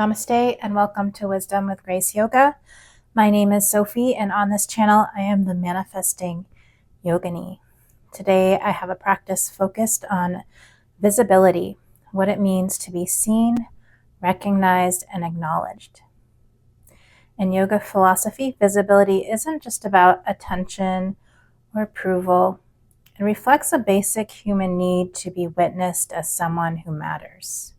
Namaste and welcome to Wisdom with Grace Yoga. My name is Sophie, and on this channel I am the Manifesting Yogini. Today I have a practice focused on visibility, what it means to be seen, recognized, and acknowledged. In yoga philosophy, visibility isn't just about attention or approval. It reflects a basic human need to be witnessed as someone who matters.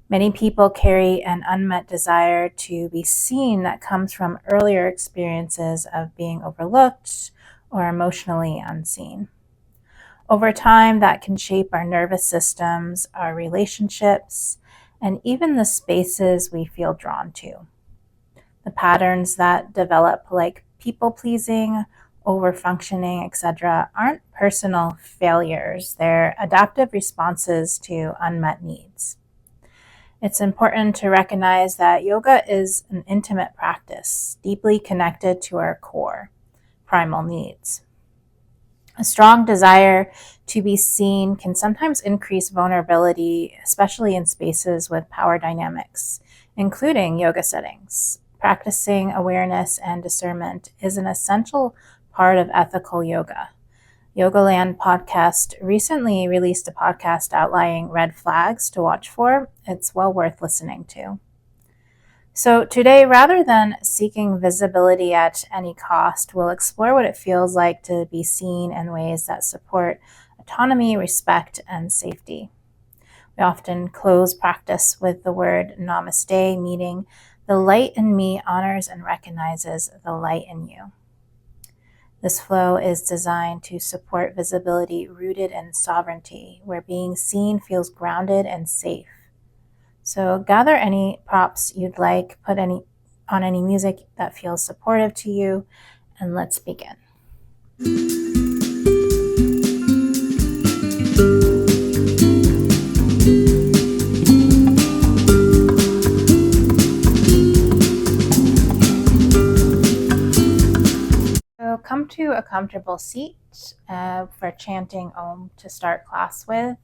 Many people carry an unmet desire to be seen that comes from earlier experiences of being overlooked or emotionally unseen. Over time, that can shape our nervous systems, our relationships, and even the spaces we feel drawn to. The patterns that develop, like people-pleasing, overfunctioning, etc., aren't personal failures. They're adaptive responses to unmet needs. It's important to recognize that yoga is an intimate practice, deeply connected to our core, primal needs. A strong desire to be seen can sometimes increase vulnerability, especially in spaces with power dynamics, including yoga settings. Practicing awareness and discernment is an essential part of ethical yoga. Yogaland podcast recently released a podcast outlining red flags to watch for. It's well worth listening to. So today, rather than seeking visibility at any cost, we'll explore what it feels like to be seen in ways that support autonomy, respect, and safety. We often close practice with the word namaste, meaning the light in me honors and recognizes the light in you. This flow is designed to support visibility rooted in sovereignty, where being seen feels grounded and safe. So gather any props you'd like, put on any music that feels supportive to you, and let's begin. So come to a comfortable seat for chanting Om to start class with.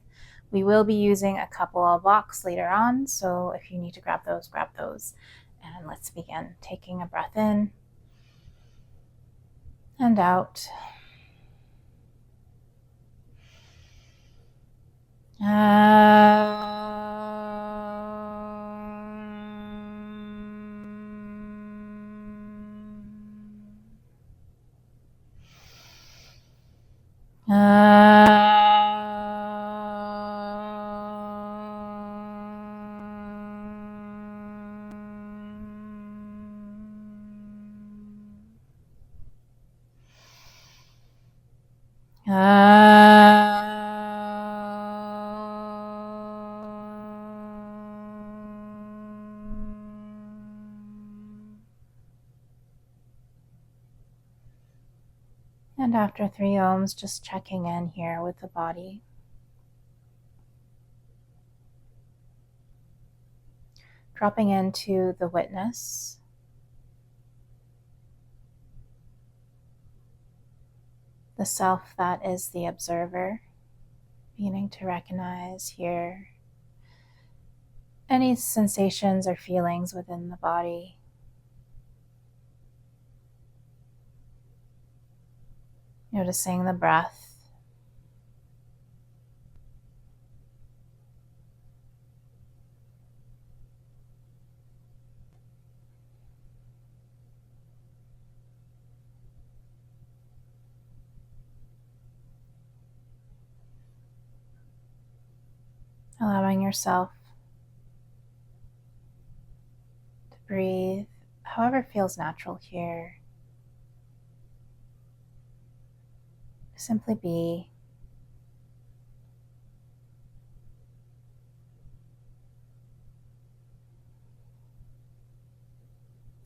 We will be using a couple of blocks later on, so if you need to grab those, grab those. And let's begin taking a breath in and out. And after 3 ohms, just checking in here with the body. Dropping into the witness. The self that is the observer. Beginning to recognize here any sensations or feelings within the body. Noticing the breath. Allowing yourself to breathe however feels natural here. Simply be.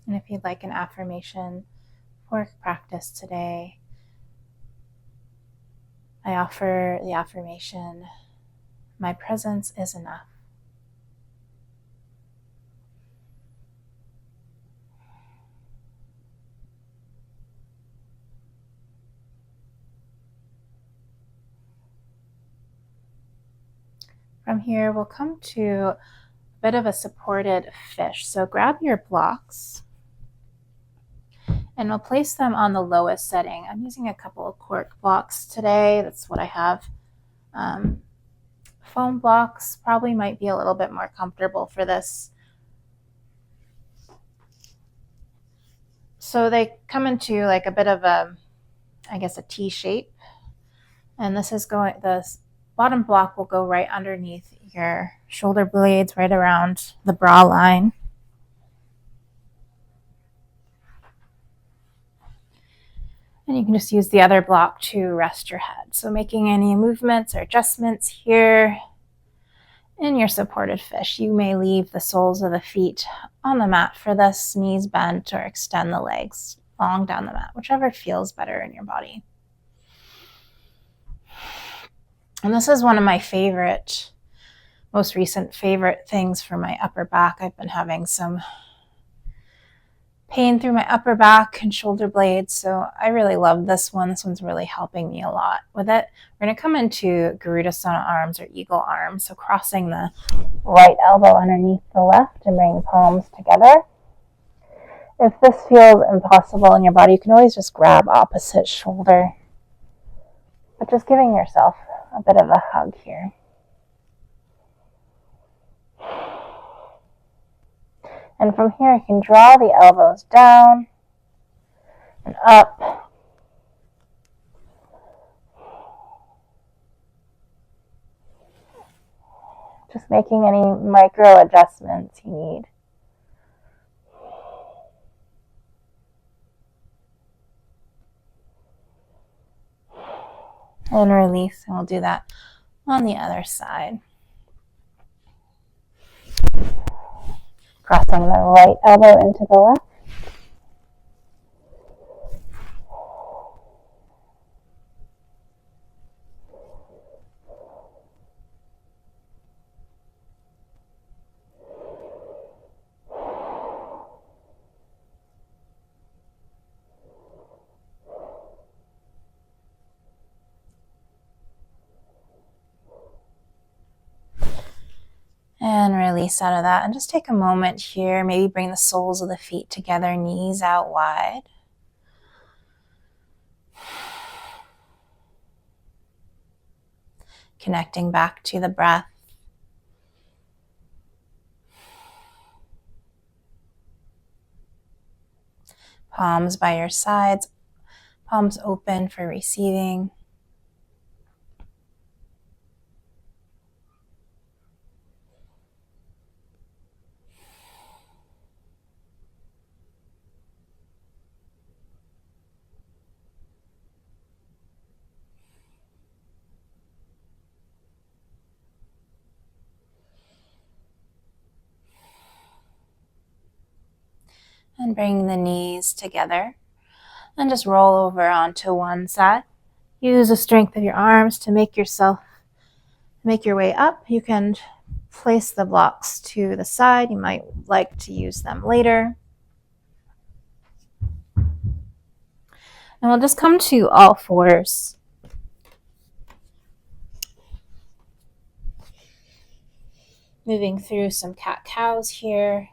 And if you'd like an affirmation for practice today, I offer the affirmation, my presence is enough. From here, we'll come to a bit of a supported fish. So grab your blocks and we'll place them on the lowest setting. I'm using a couple of cork blocks today. That's what I have. Foam blocks probably might be a little bit more comfortable for this. So they come into like a bit of a, I guess, a T shape. And this is going, the bottom block will go right underneath your shoulder blades, right around the bra line. And you can just use the other block to rest your head. So making any movements or adjustments here in your supported fish. You may leave the soles of the feet on the mat for this, knees bent, or extend the legs long down the mat, whichever feels better in your body. And this is one of my favorite, most recent favorite things for my upper back. I've been having some pain through my upper back and shoulder blades, so I really love this one. This one's really helping me a lot with it. We're going to come into Garudasana arms or eagle arms, so crossing the right elbow underneath the left and bringing palms together. If this feels impossible in your body, you can always just grab opposite shoulder, but just giving yourself a bit of a hug here. And from here, you can draw the elbows down and up. Just making any micro adjustments you need. And release, and we'll do that on the other side. Crossing the right elbow into the left. And release out of that. And just take a moment here. Maybe bring the soles of the feet together, knees out wide. Connecting back to the breath. Palms by your sides, palms open for receiving. And bring the knees together and just roll over onto one side. Use the strength of your arms to make your way up. You can place the blocks to the side. You might like to use them later. And we'll just come to all fours. Moving through some cat-cows here.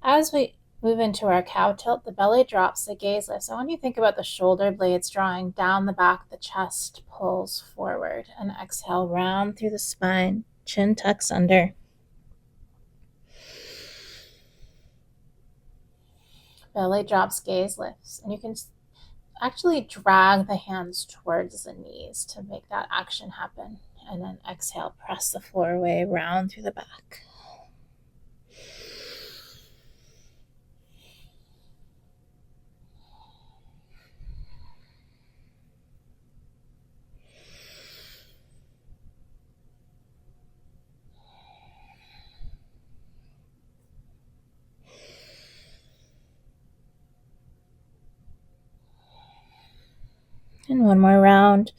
As we move into our cow tilt, the belly drops, the gaze lifts. I want you to think about the shoulder blades drawing down the back, the chest pulls forward, and exhale, round through the spine, chin tucks under. Belly drops, gaze lifts, and you can actually drag the hands towards the knees to make that action happen. And then exhale, press the floor away, round through the back. And one more round.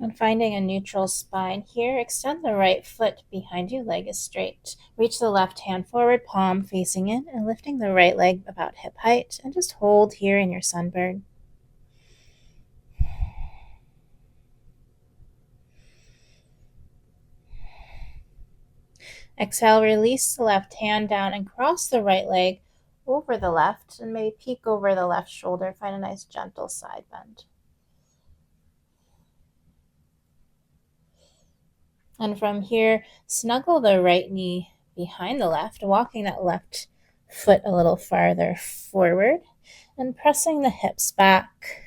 And finding a neutral spine here, extend the right foot behind you, leg is straight. Reach the left hand forward, palm facing in, and lifting the right leg about hip height, and just hold here in your sunbird. Exhale, release the left hand down and cross the right leg over the left, and maybe peek over the left shoulder. Find a nice gentle side bend. And from here, snuggle the right knee behind the left, walking that left foot a little farther forward and pressing the hips back.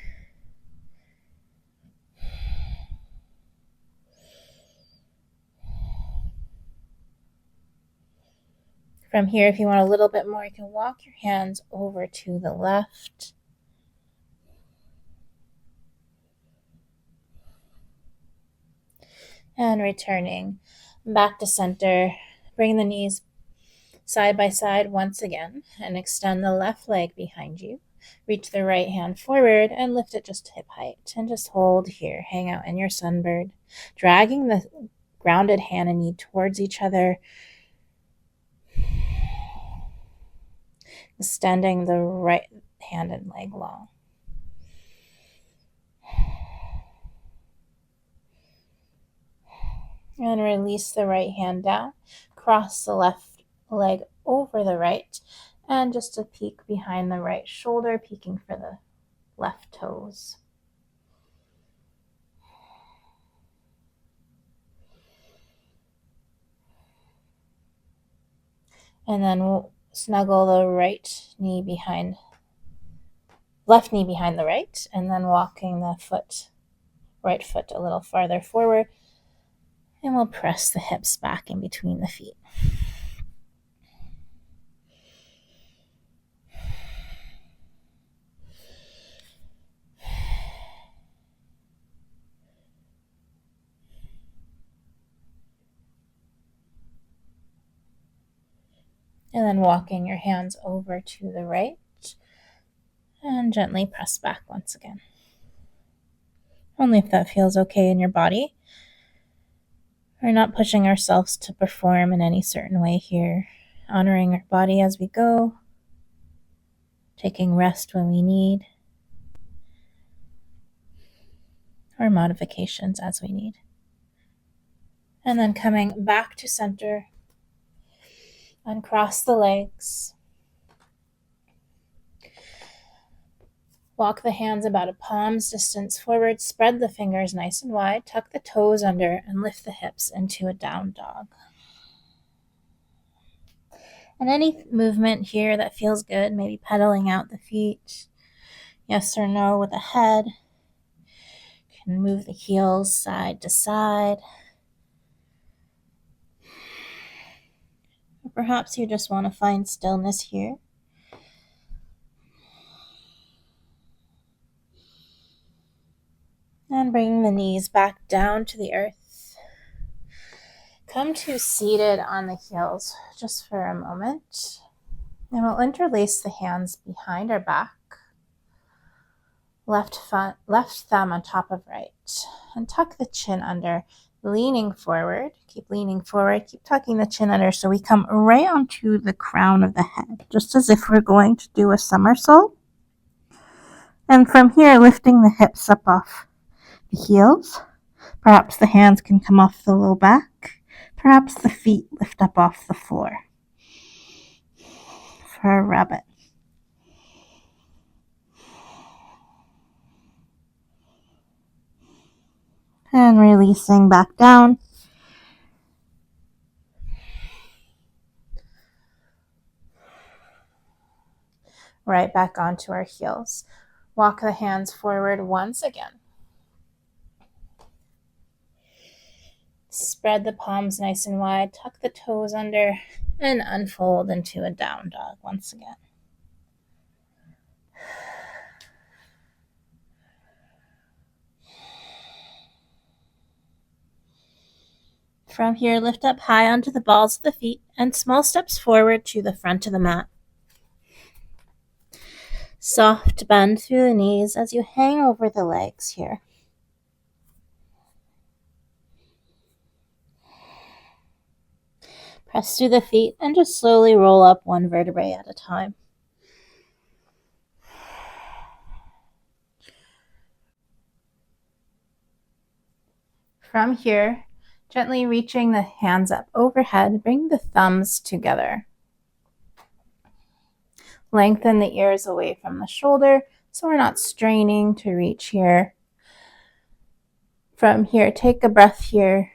From here, if you want a little bit more, you can walk your hands over to the left. And returning back to center, bring the knees side by side once again and extend the left leg behind you. Reach the right hand forward and lift it just to hip height and just hold here. Hang out in your sunbird, dragging the grounded hand and knee towards each other, extending the right hand and leg long. And release the right hand down, cross the left leg over the right, and just a peek behind the right shoulder, peeking for the left toes. And then we'll snuggle the left knee behind the right, and then walking the right foot a little farther forward, and we'll press the hips back in between the feet. And then walking your hands over to the right and gently press back once again. Only if that feels okay in your body. We're not pushing ourselves to perform in any certain way here. Honoring our body as we go. Taking rest when we need. Or modifications as we need. And then coming back to center. Uncross the legs. Walk the hands about a palm's distance forward. Spread the fingers nice and wide. Tuck the toes under and lift the hips into a down dog. And any movement here that feels good, maybe pedaling out the feet, yes or no with the head. You can move the heels side to side. Or perhaps you just want to find stillness here. And bring the knees back down to the earth. Come to seated on the heels just for a moment. And we'll interlace the hands behind our back. Left thumb on top of right. And tuck the chin under, leaning forward. Keep leaning forward. Keep tucking the chin under so we come right onto the crown of the head, just as if we're going to do a somersault. And from here, lifting the hips up off the heels. Perhaps the hands can come off the low back. Perhaps the feet lift up off the floor for a rabbit. And releasing back down. Right back onto our heels. Walk the hands forward once again. Spread the palms nice and wide, tuck the toes under, and unfold into a down dog once again. From here, lift up high onto the balls of the feet and small steps forward to the front of the mat. Soft bend through the knees as you hang over the legs here. Press through the feet and just slowly roll up one vertebrae at a time. From here, gently reaching the hands up overhead, bring the thumbs together. Lengthen the ears away from the shoulder so we're not straining to reach here. From here, take a breath here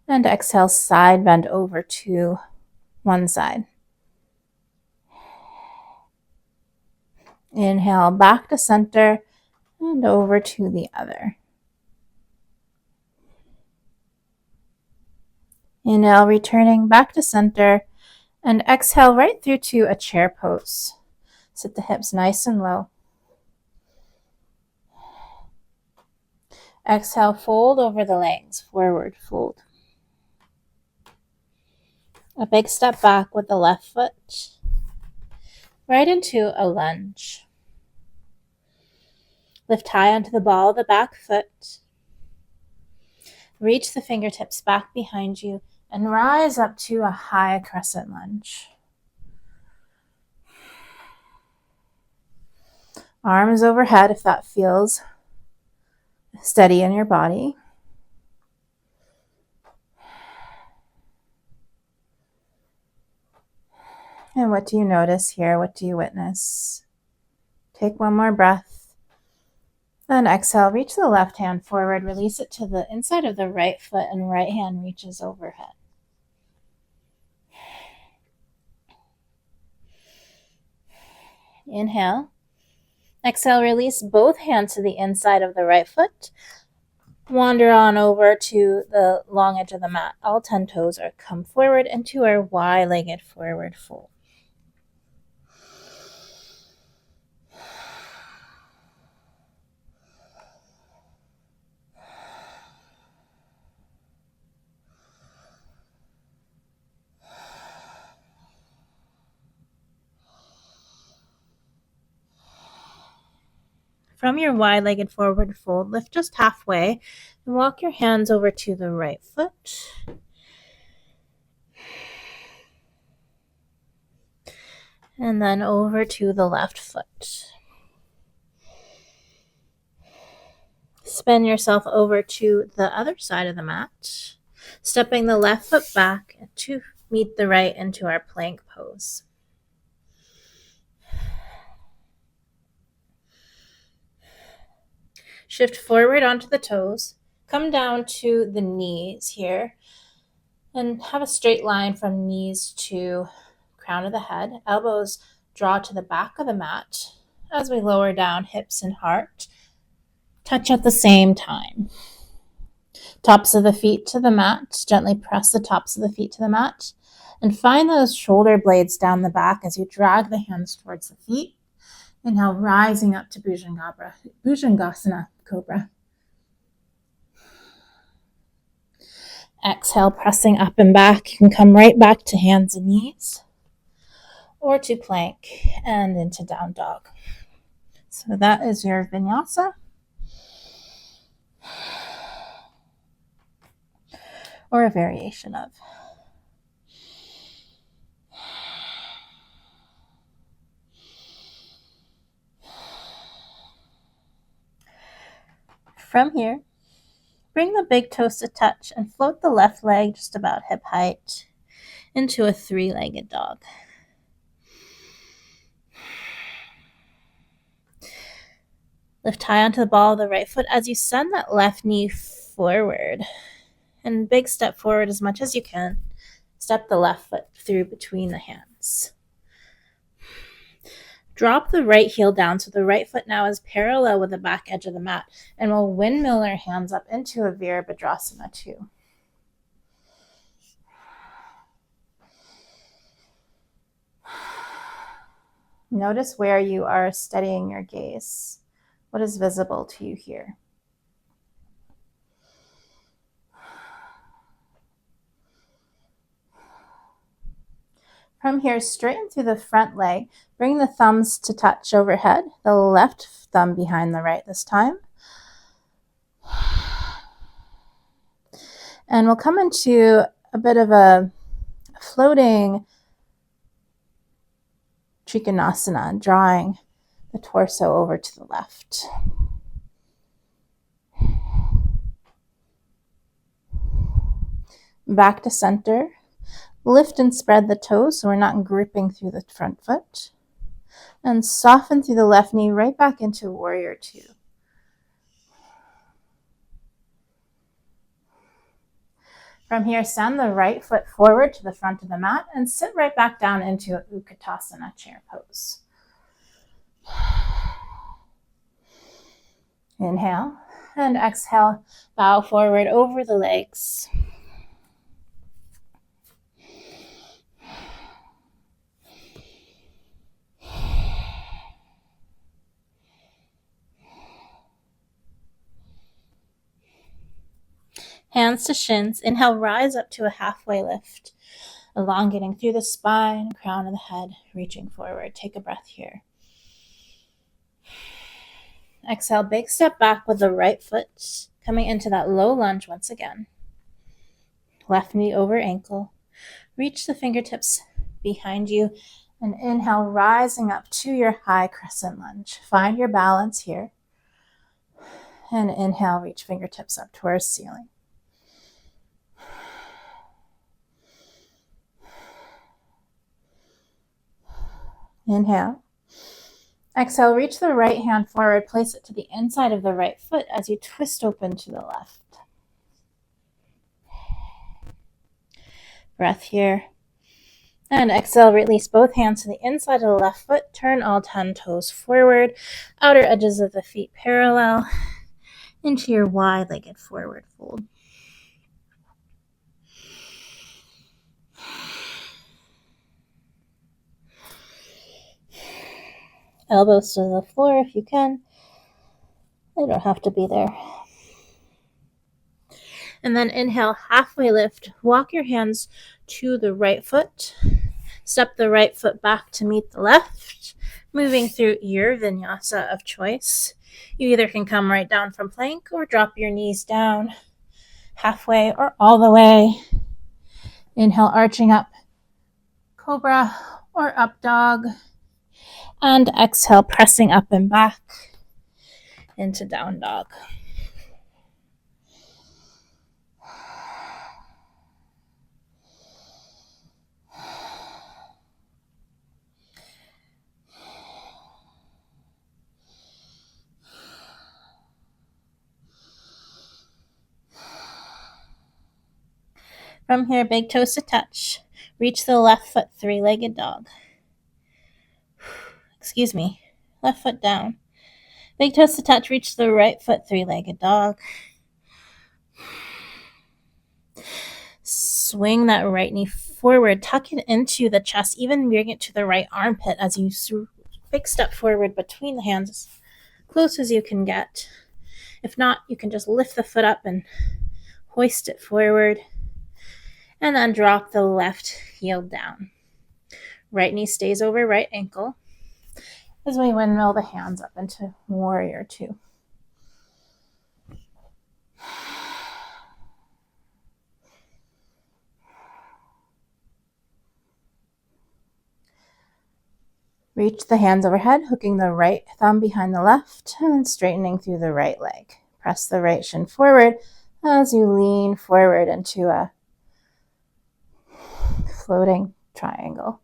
and exhale, side bend over to one side. Inhale, back to center and over to the other. Inhale, returning back to center, and exhale right through to a chair pose. Sit the hips nice and low. Exhale, fold over the legs, forward fold. A big step back with the left foot, right into a lunge. Lift high onto the ball of the back foot. Reach the fingertips back behind you and rise up to a high crescent lunge. Arms overhead if that feels steady in your body. And what do you notice here? What do you witness? Take one more breath. Then exhale, reach the left hand forward, release it to the inside of the right foot, and right hand reaches overhead. Inhale. Exhale, release both hands to the inside of the right foot. Wander on over to the long edge of the mat. All 10 toes are come forward into our Y-legged forward fold. From your Y-legged forward fold, lift just halfway and walk your hands over to the right foot. And then over to the left foot. Spin yourself over to the other side of the mat, stepping the left foot back to meet the right into our plank pose. Shift forward onto the toes, come down to the knees here, and have a straight line from knees to crown of the head. Elbows draw to the back of the mat as we lower down hips and heart. Touch at the same time. Tops of the feet to the mat. Gently press the tops of the feet to the mat. And find those shoulder blades down the back as you drag the hands towards the feet. Inhale, rising up to Bhujangasana Cobra. Exhale, pressing up and back. You can come right back to hands and knees or to plank and into down dog. So that is your vinyasa. Or a variation of. From here, bring the big toes to touch and float the left leg just about hip height into a 3-legged dog. Lift high onto the ball of the right foot as you send that left knee forward. And big step forward as much as you can. Step the left foot through between the hands. Drop the right heel down so the right foot now is parallel with the back edge of the mat, and we'll windmill our hands up into a Virabhadrasana 2. Notice where you are steadying your gaze. What is visible to you here? From here, straighten through the front leg. Bring the thumbs to touch overhead, the left thumb behind the right this time. And we'll come into a bit of a floating Trikonasana, drawing the torso over to the left. Back to center. Lift and spread the toes so we're not gripping through the front foot. And soften through the left knee right back into warrior two. From here, send the right foot forward to the front of the mat and sit right back down into Utkatasana chair pose. Inhale and exhale, bow forward over the legs. Hands to shins. Inhale, rise up to a halfway lift, elongating through the spine, crown of the head, reaching forward. Take a breath here. Exhale, big step back with the right foot, coming into that low lunge once again. Left knee over ankle. Reach the fingertips behind you, and inhale, rising up to your high crescent lunge. Find your balance here. And inhale, reach fingertips up towards ceiling. Inhale. Exhale, reach the right hand forward, place it to the inside of the right foot as you twist open to the left. Breath here. And exhale, release both hands to the inside of the left foot. Turn all 10 toes forward, outer edges of the feet parallel into your wide-legged forward fold. Elbows to the floor if you can. They don't have to be there. And then inhale, halfway lift. Walk your hands to the right foot. Step the right foot back to meet the left, moving through your vinyasa of choice. You either can come right down from plank or drop your knees down halfway or all the way. Inhale, arching up, cobra or up dog. And exhale, pressing up and back into down dog. From here, big toes to touch. Reach the left foot, three-legged dog. Left foot down. Big toes to touch, reach the right foot, three-legged dog. Swing that right knee forward, tuck it into the chest, even bring it to the right armpit as you big step forward between the hands as close as you can get. If not, you can just lift the foot up and hoist it forward, and then drop the left heel down. Right knee stays over right ankle as we windmill the hands up into warrior two. Reach the hands overhead, hooking the right thumb behind the left and straightening through the right leg. Press the right shin forward as you lean forward into a floating triangle.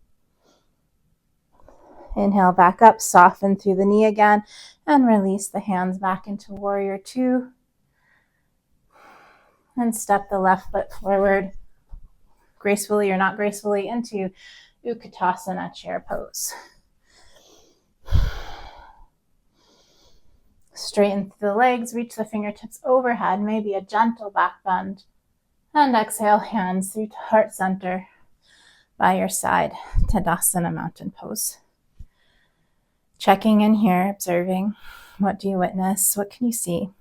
Inhale back up, soften through the knee again, and release the hands back into warrior two. And step the left foot forward, gracefully or not gracefully, into Utkatasana chair pose. Straighten through the legs, reach the fingertips overhead, maybe a gentle back bend. And exhale, hands through to heart center by your side, Tadasana mountain pose. Checking in here, observing. What do you witness? What can you see?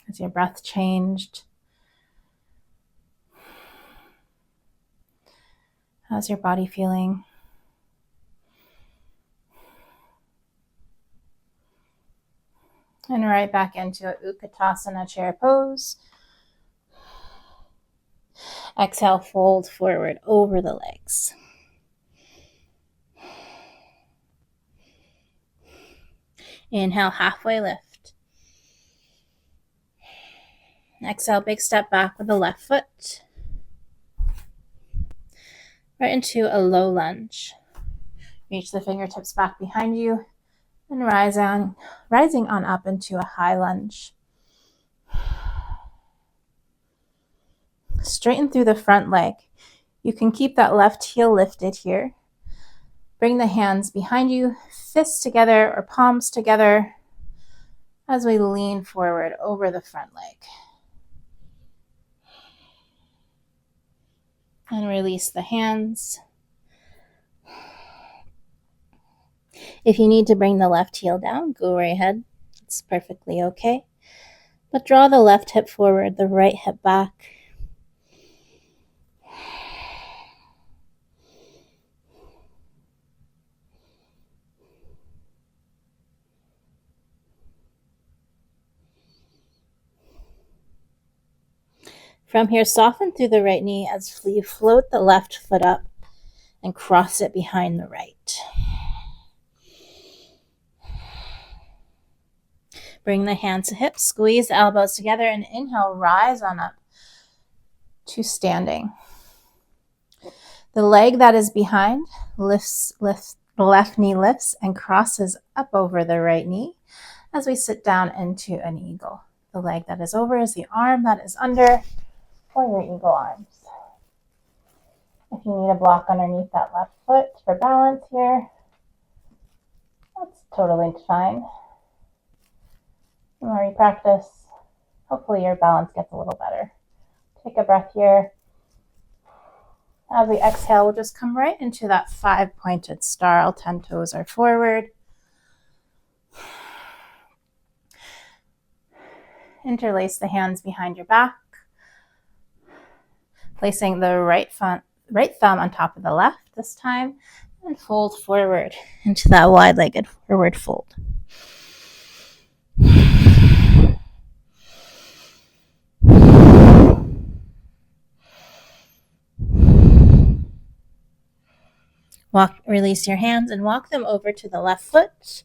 Has your breath changed? How's your body feeling? And right back into a Utkatasana chair pose. Exhale, fold forward over the legs. Inhale, halfway lift. Exhale, big step back with the left foot. Right into a low lunge. Reach the fingertips back behind you and rising on up into a high lunge. Straighten through the front leg. You can keep that left heel lifted here. Bring the hands behind you, fists together or palms together as we lean forward over the front leg. And release the hands. If you need to bring the left heel down, go right ahead. It's perfectly okay. But draw the left hip forward, the right hip back. From here, soften through the right knee as you float the left foot up and cross it behind the right. Bring the hands to hips, squeeze the elbows together, and inhale, rise on up to standing. The leg that is behind lifts, the left knee lifts and crosses up over the right knee as we sit down into an eagle. The leg that is over is the arm that is under for your eagle arms. If you need a block underneath that left foot for balance here, that's totally fine. The more you practice, hopefully your balance gets a little better. Take a breath here. As we exhale, we'll just come right into that 5-pointed star. All 10 toes are forward. Interlace the hands behind your back, placing the right thumb on top of the left this time, and fold forward into that wide-legged forward fold. Release your hands and walk them over to the left foot,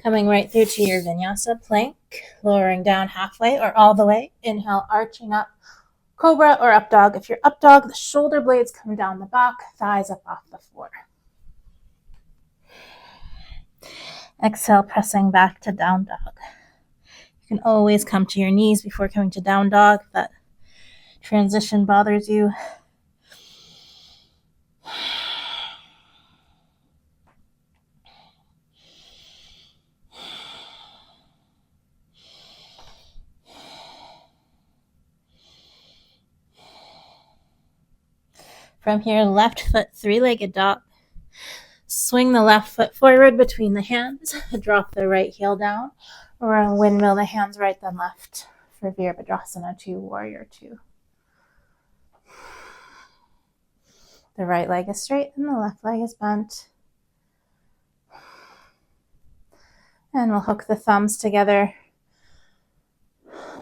coming right through to your vinyasa plank, lowering down halfway or all the way. Inhale, arching up, cobra or up dog. If you're up dog, the shoulder blades come down the back, thighs up off the floor. Exhale, pressing back to down dog. You can always come to your knees before coming to down dog if that transition bothers you. From here, left foot, three-legged dog. Swing the left foot forward between the hands. Drop the right heel down. Or windmill the hands right then left for Virabhadrasana 2, Warrior 2. The right leg is straight and the left leg is bent. And we'll hook the thumbs together.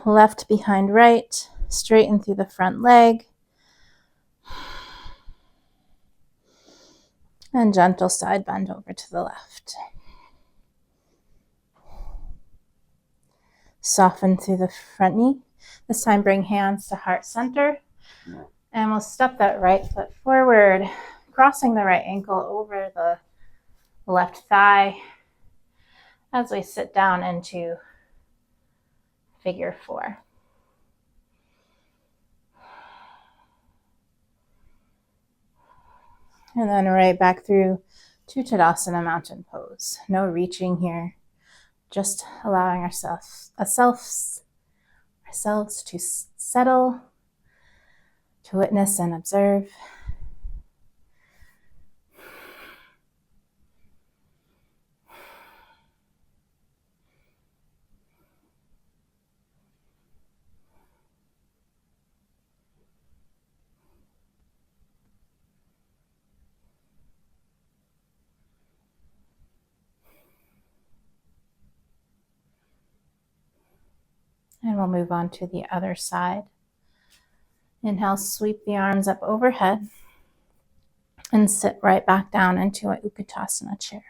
Left behind right. Straighten through the front leg. And gentle side bend over to the left. Soften through the front knee. This time bring hands to heart center. And we'll step that right foot forward, crossing the right ankle over the left thigh as we sit down into figure 4. And then right back through to Tadasana, mountain pose. No reaching here, just allowing ourselves to settle, to witness and observe. And we'll move on to the other side. Inhale, sweep the arms up overhead and sit right back down into a Utkatasana chair.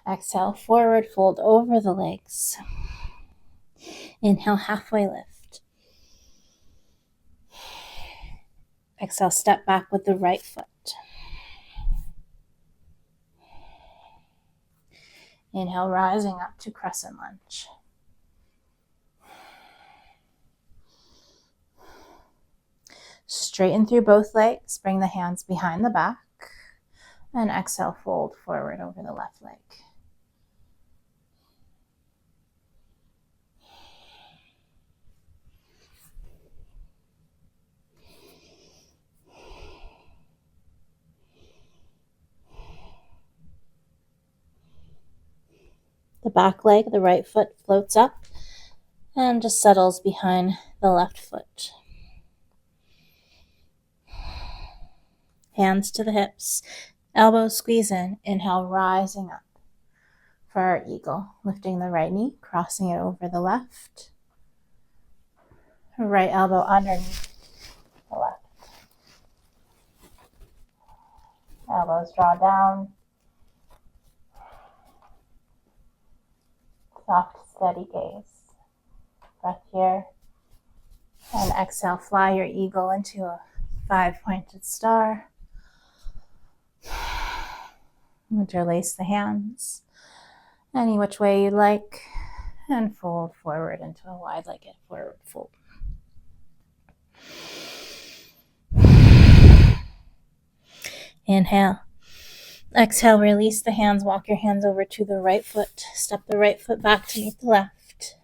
Exhale, forward fold over the legs. Inhale, halfway lift. Exhale, step back with the right foot. Inhale, rising up to crescent lunge. Straighten through both legs, bring the hands behind the back, and exhale, fold forward over the left leg. The back leg, the right foot floats up and just settles behind the left foot. Hands to the hips, elbows squeeze in. Inhale, rising up for our eagle. Lifting the right knee, crossing it over the left. Right elbow underneath the left. Elbows draw down. Soft, steady gaze. Breath here. And exhale, fly your eagle into a 5-pointed star. Interlace the hands any which way you like and fold forward into a wide-legged forward fold. Inhale. Exhale, release the hands, walk your hands over to the right foot, step the right foot back to meet the left.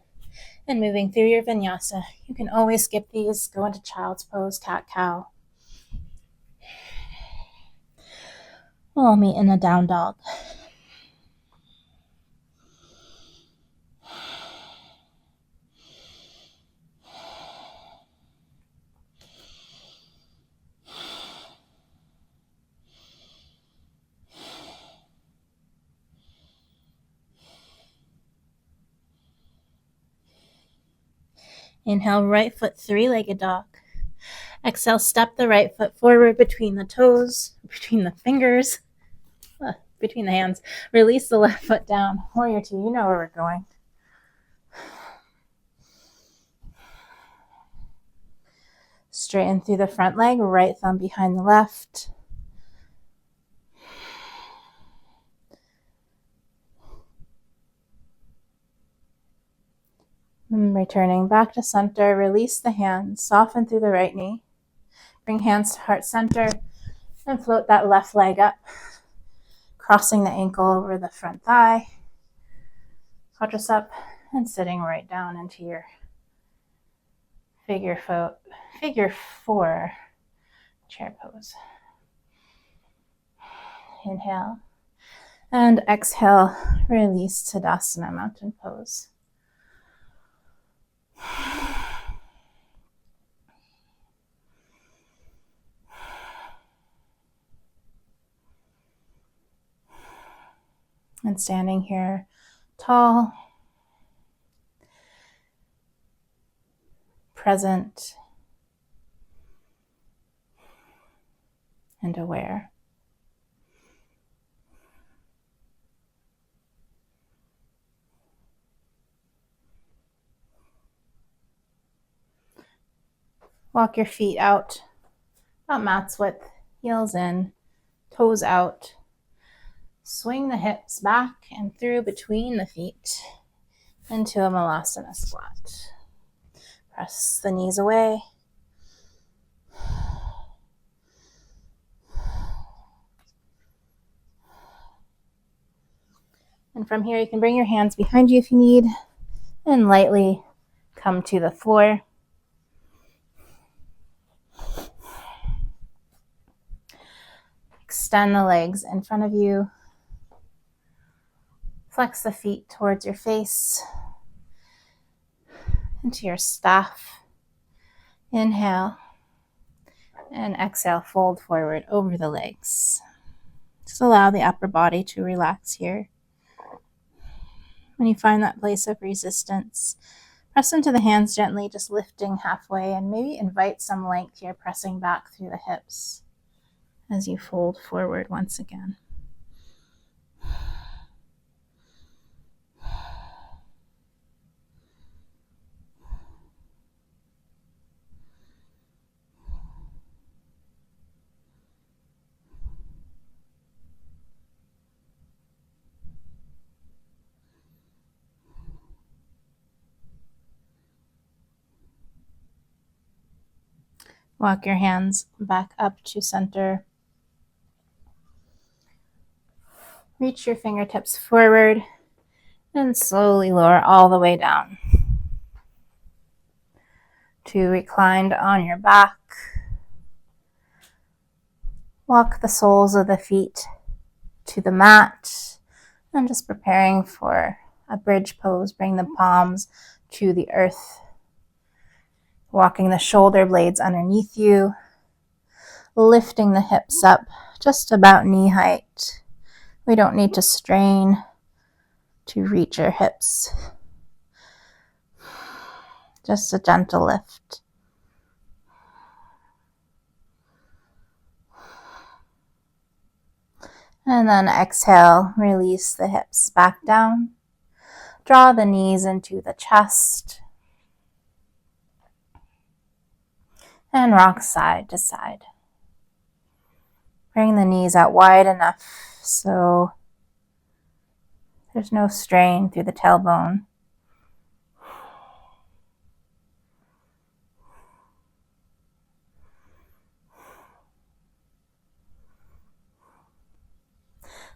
And moving through your vinyasa, you can always skip these, go into child's pose, cat-cow. We'll meet in a down dog. Inhale, right foot, 3-legged dog. Exhale, step the right foot forward between the toes, between the fingers, between the hands. Release the left foot down. Warrior 2, you know where we're going. Straighten through the front leg, right thumb behind the left. And returning back to center, release the hands, soften through the right knee. Bring hands to heart center and float that left leg up, crossing the ankle over the front thigh. Quadricep, and sitting right down into your figure 4 chair pose. Inhale and exhale, release Tadasana, mountain pose. And standing here tall, present, and aware. Walk your feet out, about mat's width, heels in, toes out. Swing the hips back and through between the feet into a Malasana squat. Press the knees away. And from here, you can bring your hands behind you if you need and lightly come to the floor. Extend the legs in front of you. Flex the feet towards your face, into your staff. Inhale and exhale, fold forward over the legs. Just allow the upper body to relax here. When you find that place of resistance, Press into the hands gently, just lifting halfway, and maybe invite some length here, pressing back through the hips as you fold forward once again. Walk your hands back up to center. Reach your fingertips forward and slowly lower all the way down to reclined on your back. Walk the soles of the feet to the mat and just preparing for a bridge pose. Bring the palms to the earth. Walking the shoulder blades underneath you. Lifting the hips up just about knee height. We don't need to strain to reach your hips. Just a gentle lift. And then exhale, release the hips back down. Draw the knees into the chest. And rock side to side. Bring the knees out wide enough so there's no strain through the tailbone.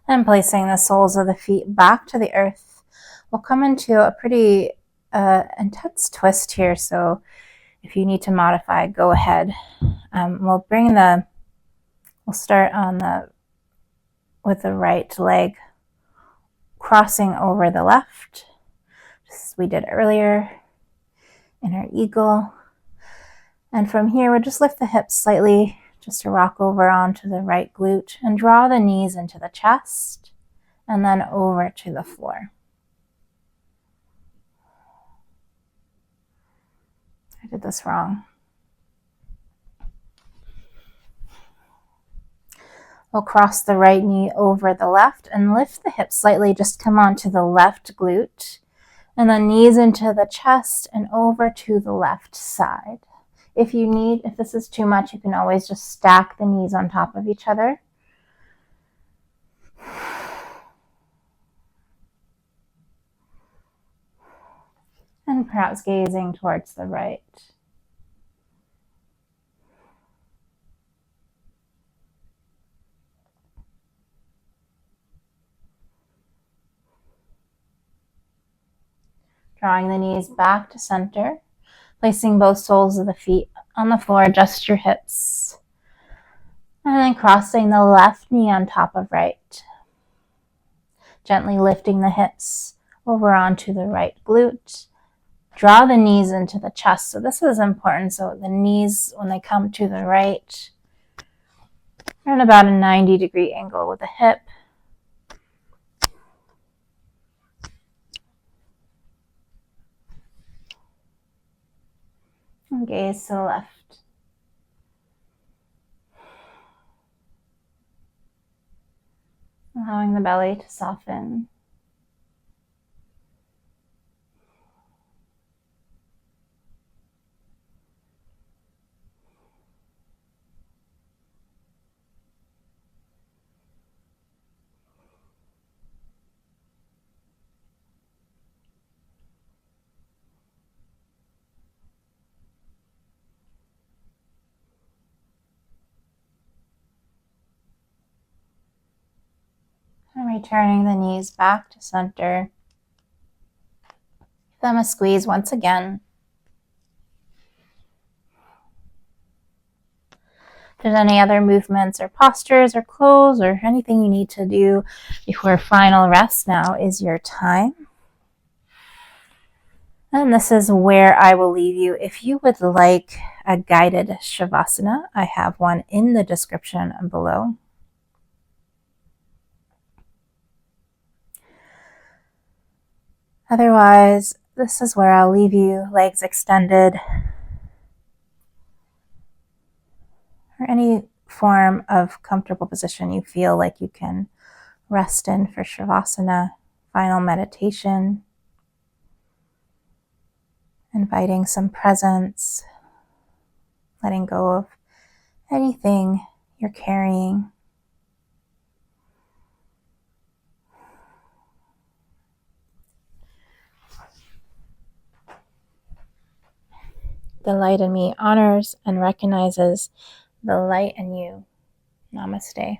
And placing the soles of the feet back to the earth, we'll come into a pretty intense twist here. So if you need to modify, go ahead. We'll start with the right leg crossing over the left, just as we did earlier in our eagle. And from here, we'll just lift the hips slightly, just to rock over onto the right glute and draw the knees into the chest and then over to the floor. I did this wrong. We'll cross the right knee over the left and lift the hips slightly, just come onto the left glute and then knees into the chest and over to the left side. If this is too much, you can always just stack the knees on top of each other. And perhaps gazing towards the right. Drawing the knees back to center. Placing both soles of the feet on the floor, adjust your hips. And then crossing the left knee on top of right. Gently lifting the hips over onto the right glute. Draw the knees into the chest. So this is important. So the knees, when they come to the right, are in about a 90-degree angle with the hip. And gaze to the left. Allowing the belly to soften. And returning the knees back to center. Give them a squeeze once again. If there's any other movements or postures or close or anything you need to do before final rest, now is your time. And this is where I will leave you. If you would like a guided Shavasana, I have one in the description below. Otherwise, This is where I'll leave you, legs extended, or any form of comfortable position you feel like you can rest in for Shavasana, final meditation. Inviting some presence, letting go of anything you're carrying. The light in me honors and recognizes the light in you. Namaste.